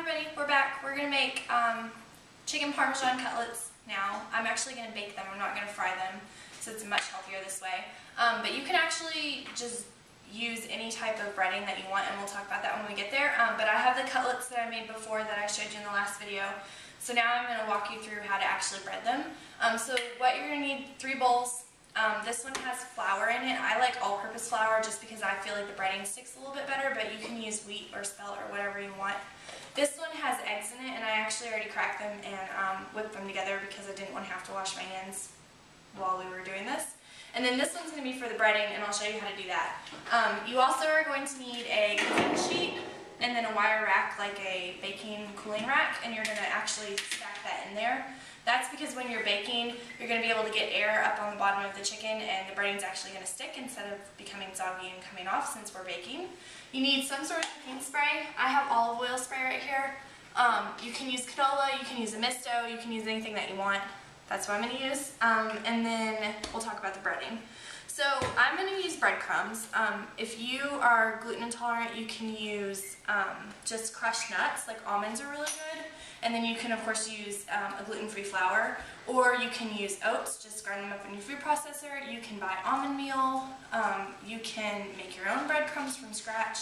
everybody, we're back. We're going to make chicken Parmesan cutlets now. I'm actually going to bake them. I'm not going to fry them, so it's much healthier this way. But you can actually just use any type of breading that you want, and we'll talk about that when we get there. But I have the cutlets that I made before that I showed you in the last video. So now I'm going to walk you through how to actually bread them. So what you're going to need, 3 bowls. This one has flour in it. I like all-purpose flour just because I feel like the breading sticks a little bit better, but you can use wheat or spelt or whatever you want. This one has eggs in it, and I actually already cracked them and whipped them together because I didn't want to have to wash my hands while we were doing this. And then this one's going to be for the breading, and I'll show you how to do that. You also are going to need a cooking sheet and then a wire rack, like a baking cooling rack, and you're going to actually stack that in there. That's because when you're baking, you're going to be able to get air up on the bottom of the chicken, and the breading's actually going to stick instead of becoming soggy and coming off since we're baking. You need some sort of cooking spray. I have olive oil spray right here. You can use canola, you can use a misto, you can use anything that you want. That's what I'm going to use. And then we'll talk about the breading. So I'm going to use breadcrumbs. If you are gluten intolerant, you can use just crushed nuts, like almonds are really good. And then you can, of course, use a gluten-free flour, or you can use oats, just grind them up in your food processor. You can buy almond meal. You can make your own breadcrumbs from scratch.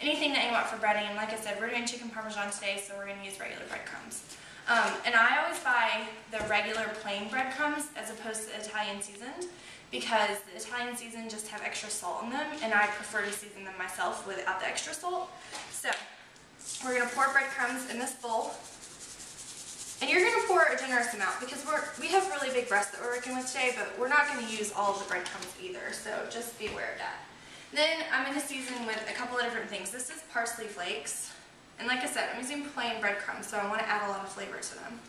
Anything that you want for breading. And like I said, we're doing chicken Parmesan today, so we're going to use regular breadcrumbs. And I always buy the regular plain breadcrumbs as opposed to Italian seasoned, because the Italian seasoned just have extra salt in them, and I prefer to season them myself without the extra salt. So we're going to pour breadcrumbs in this bowl. And you're going to pour a generous amount because we have really big breasts that we're working with today, but we're not going to use all of the breadcrumbs either, so just be aware of that. Then I'm going to season with a couple of different things. This is parsley flakes, and like I said, I'm using plain breadcrumbs, so I want to add a lot of flavor to them.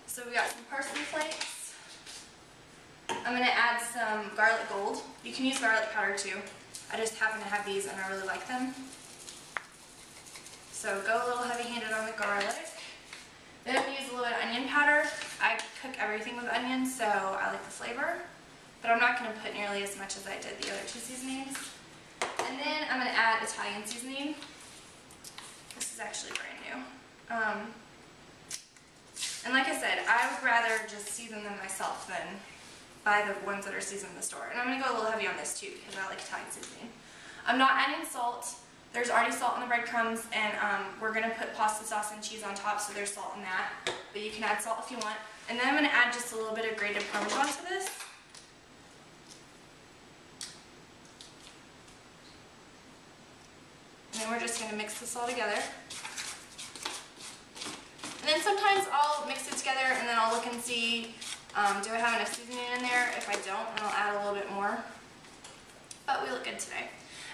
So we got some parsley flakes. I'm going to add some garlic gold. You can use garlic powder too. I just happen to have these and I really like them. So go a little heavy-handed on the garlic. Then I'm going to use a little bit of onion powder. I cook everything with onions, so I like the flavor. But I'm not going to put nearly as much as I did the other 2 seasonings. And then I'm going to add Italian seasoning. This is actually brand new. And like I said, I would rather just season them myself than buy the ones that are seasoned in the store. And I'm going to go a little heavy on this too because I like Italian seasoning. I'm not adding salt. There's already salt in the breadcrumbs, and we're going to put pasta sauce and cheese on top, so there's salt in that. But you can add salt if you want. And then I'm going to add just a little bit of grated Parmesan to this. And then we're just going to mix this all together. And then sometimes I'll mix it together, and then I'll look and see, do I have enough seasoning in there? If I don't, then I'll add a little bit more. But we look good today.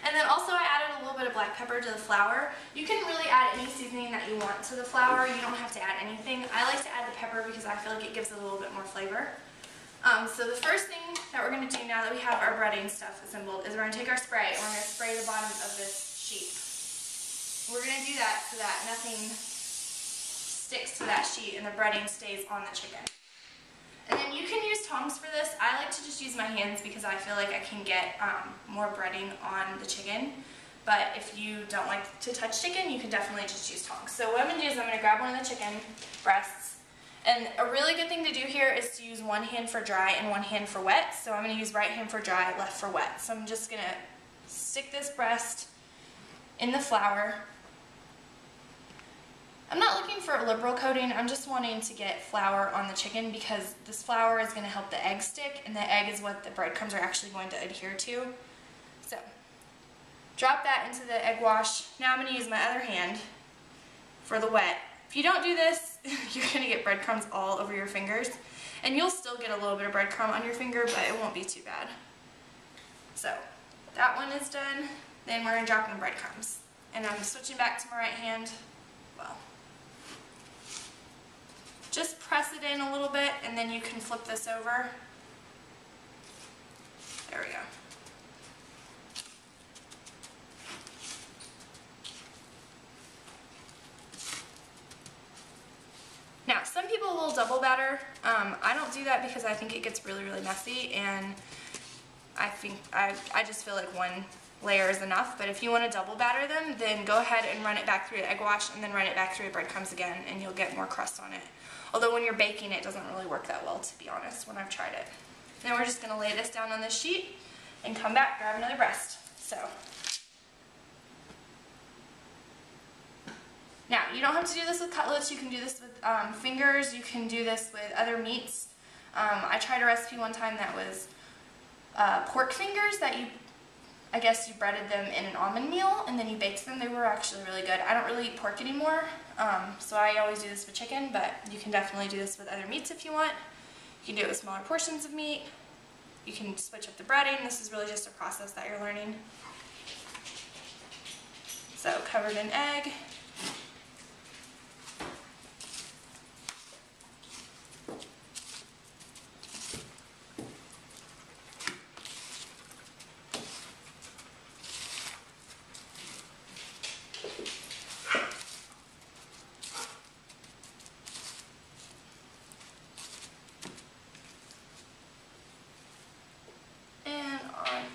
And then also I added a little bit of black pepper to the flour. You can really add any seasoning that you want to the flour. You don't have to add anything. I like to add the pepper because I feel like it gives it a little bit more flavor. So the first thing that we're going to do now that we have our breading stuff assembled is we're going to take our spray and we're going to spray the bottom of this sheet. We're going to do that so that nothing sticks to that sheet and the breading stays on the chicken. And then you can use tongs for this. I like to just use my hands because I feel like I can get more breading on the chicken. But if you don't like to touch chicken, you can definitely just use tongs. So what I'm going to do is I'm going to grab one of the chicken breasts. And a really good thing to do here is to use one hand for dry and one hand for wet. So I'm going to use right hand for dry, left for wet. So I'm just going to stick this breast in the flour. I'm not looking for a liberal coating, I'm just wanting to get flour on the chicken because this flour is going to help the egg stick, and the egg is what the breadcrumbs are actually going to adhere to. So, drop that into the egg wash. Now I'm going to use my other hand for the wet. If you don't do this, you're going to get breadcrumbs all over your fingers, and you'll still get a little bit of breadcrumb on your finger, but it won't be too bad. So, that one is done. Then we're going to drop in the breadcrumbs. And I'm switching back to my right hand. Well, just press it in a little bit, and then you can flip this over. There we go. Now, some people will double batter. I don't do that because I think it gets really, really messy, and I just feel like one layer is enough, but if you want to double batter them, then go ahead and run it back through the egg wash and then run it back through the breadcrumbs again, and you'll get more crust on it. Although when you're baking, it doesn't really work that well, to be honest, when I've tried it. Now we're just going to lay this down on this sheet and come back, grab another breast. So, now you don't have to do this with cutlets. You can do this with fingers. You can do this with other meats. I tried a recipe one time that was pork fingers that I guess you breaded them in an almond meal and then you baked them. They were actually really good. I don't really eat pork anymore, so I always do this with chicken, but you can definitely do this with other meats if you want. You can do it with smaller portions of meat. You can switch up the breading. This is really just a process that you're learning. So covered in egg.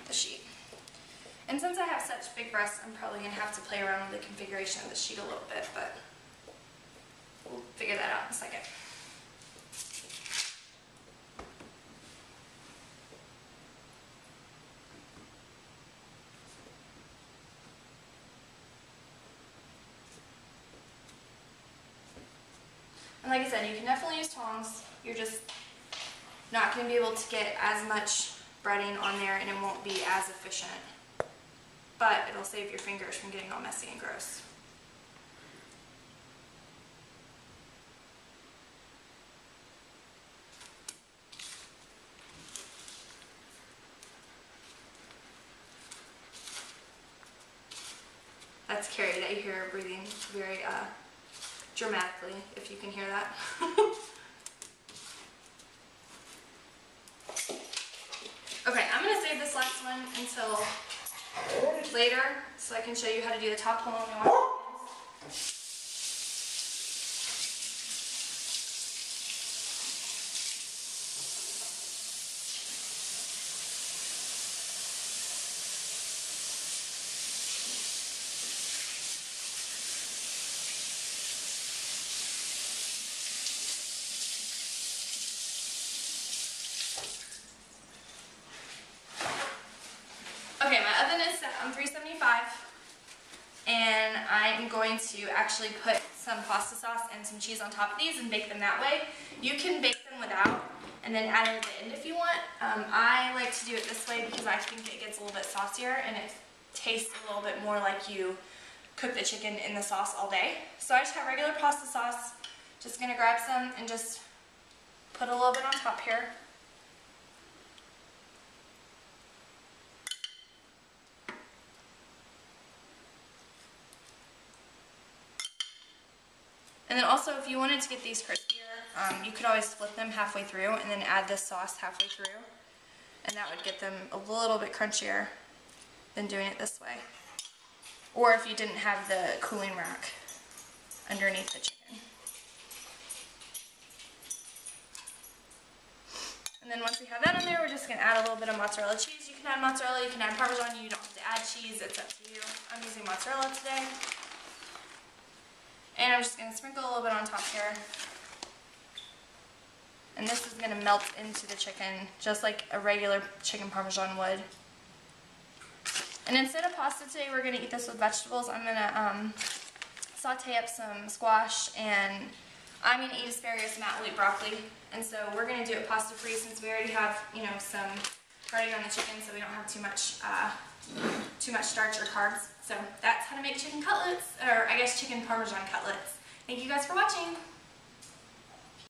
The sheet. And since I have such big breasts, I'm probably going to have to play around with the configuration of the sheet a little bit, but we'll figure that out in a second. And like I said, you can definitely use tongs. You're just not going to be able to get as much breading on there and it won't be as efficient, but it'll save your fingers from getting all messy and gross. That's Carrie that you hear breathing very dramatically, if you can hear that. Okay, I'm going to save this last one until later so I can show you how to do the top hole and wash your hands. Okay, my oven is set on 375, and I'm going to actually put some pasta sauce and some cheese on top of these and bake them that way. You can bake them without and then add it at the end if you want. I like to do it this way because I think it gets a little bit saucier and it tastes a little bit more like you cook the chicken in the sauce all day. So I just have regular pasta sauce. Just going to grab some and just put a little bit on top here. And then also, if you wanted to get these crispier, you could always flip them halfway through and then add this sauce halfway through. And that would get them a little bit crunchier than doing it this way. Or if you didn't have the cooling rack underneath the chicken. And then once we have that in there, we're just going to add a little bit of mozzarella cheese. You can add mozzarella, you can add Parmesan, you don't have to add cheese, it's up to you. I'm using mozzarella today. And I'm just going to sprinkle a little bit on top here. And this is going to melt into the chicken, just like a regular chicken Parmesan would. And instead of pasta today, we're going to eat this with vegetables. I'm going to saute up some squash, and I'm going to eat asparagus, Matt will eat broccoli. And so we're going to do it pasta free since we already have, you know, some breading on the chicken, so we don't have too much starch or carbs. So that's how to make chicken cutlets, or I guess chicken Parmesan cutlets. Thank you guys for watching.